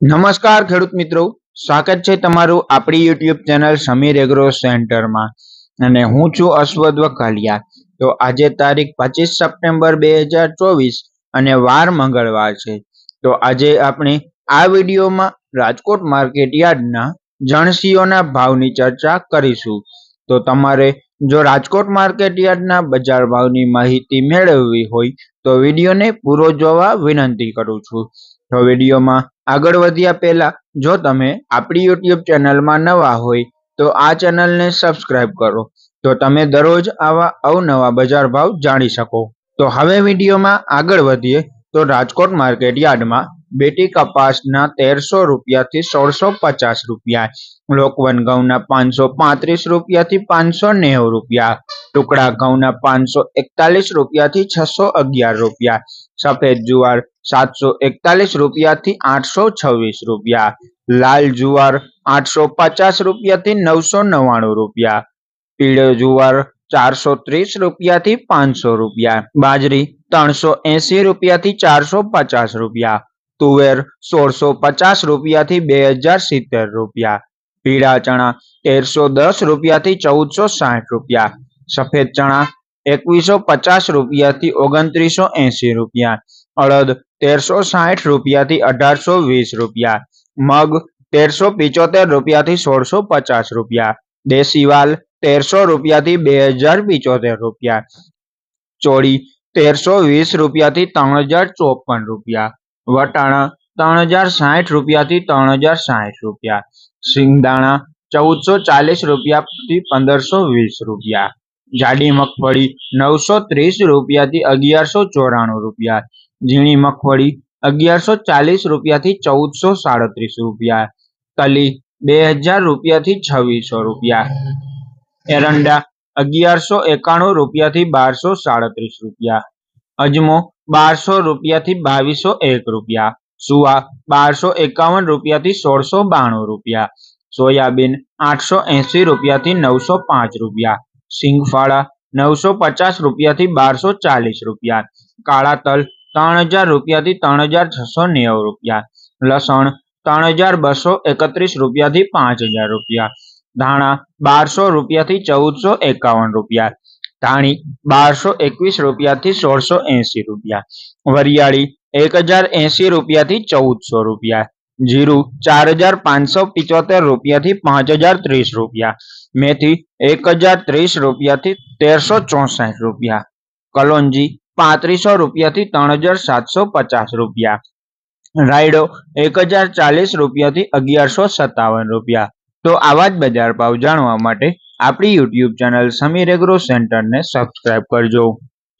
નમસ્કાર ખેડૂત મિત્રો, સ્વાગત છે તમારું આપણી યુટ્યુબ ચેનલ સમીર એગ્રો સેન્ટરમાં અને હું છું અશ્વદ વખાલિયા। તો આજે તારીખ 25 સપ્ટેમ્બર 2024 અને વાર મંગળવાર છે। તો આજે આપણે આ વિડીયોમાં રાજકોટ માર્કેટ યાર્ડના જણસીઓના ભાવની ચર્ચા કરીશું। તો તમારે જો રાજકોટ માર્કેટ યાર્ડના બજાર ભાવની માહિતી મેળવવી હોય તો વિડીયોને પૂરો જોવા વિનંતી કરું છું। તો વિડીયોમાં આગળ વધ્યા પહેલા જો તમે આપણી યુટ્યુબ ચેનલમાં નવા હોય તો આ ચેનલને સબસ્ક્રાઇબ કરો તો તમે દરરોજ આવા અવનવા બજાર ભાવ જાણી શકો। તો હવે વિડીયોમાં આગળ વધીએ તો રાજકોટ માર્કેટ યાર્ડમાં બેટી કપાસના 1300 રૂપિયાથી 1650 રૂપિયા, લોકવન ઘઉંના 535 રૂપિયાથી 590 રૂપિયા, ટુકડા ઘઉંના 541 રૂપિયાથી 611 રૂપિયા, સફેદ જુવાર 741 રૂપિયાથી 826 રૂપિયા, લાલ જુવાર 850 રૂપિયાથી 999 રૂપિયા, પીળો જુવાર 430 રૂપિયાથી 500 રૂપિયા, બાજરી 380 રૂપિયાથી 450 રૂપિયા, તુવેર 1650 રૂપિયાથી 2070 રૂપિયા, પીળા ચણા 1310 રૂપિયાથી 1460 રૂપિયા, સફેદ ચણા 2150 રૂપિયાથી 2980 રૂપિયા, અડદ 1360 રૂપિયાથી 1820 રૂપિયા, મગ 1375 રૂપિયાથી 1650 રૂપિયા, દેશી વાલ 1300 રૂપિયાથી 2075 રૂપિયા, ચોળી 1320 રૂપિયાથી 3054 રૂપિયા, વટાણા 3060 રૂપિયાથી 3060 રૂપિયા, સિંગદાણા 1440 રૂપિયાથી 1520 રૂપિયા, જાડી મગફળી 930 રૂપિયાથી 1194 રૂપિયા, ઝીણી મગફળી 1140 રૂપિયાથી 1437 રૂપિયા, તલી 2000 રૂપિયાથી 2600 રૂપિયા, એરંડા 1191 રૂપિયાથી 1237 રૂપિયા, અજમો 1200 રૂપિયાથી 2201 રૂપિયા, સુવા 1251 રૂપિયાથી 1692 રૂપિયા, સોયાબીન 880 રૂપિયાથી 905 રૂપિયા, સિંગફાળા 950 રૂપિયાથી 1240 રૂપિયા, કાળા તલ 3000 રૂપિયાથી 3690 રૂપિયા, લસણ 3231 રૂપિયાથી 5000 રૂપિયા, ધાણા 1200 રૂપિયાથી 1451 રૂપિયા, ધાણી 1221 રૂપિયાથી 1680 રૂપિયા, વરિયાળી 1080 રૂપિયાથી 1400 રૂપિયા, જીરું 4575 રૂપિયાથી 5030 રૂપિયા, મેથી 1030 રૂપિયાથી 1364 રૂપિયા, કલોંજી 3500 રૂપિયાથી 3750 રૂપિયા, રાયડો 1040 રૂપિયાથી 1157 રૂપિયા। તો આવા જ બજાર ભાવ જાણવા માટે આપણી યુટ્યુબ ચેનલ સમીર એગ્રો સેન્ટરને સબસ્ક્રાઇબ કરજો।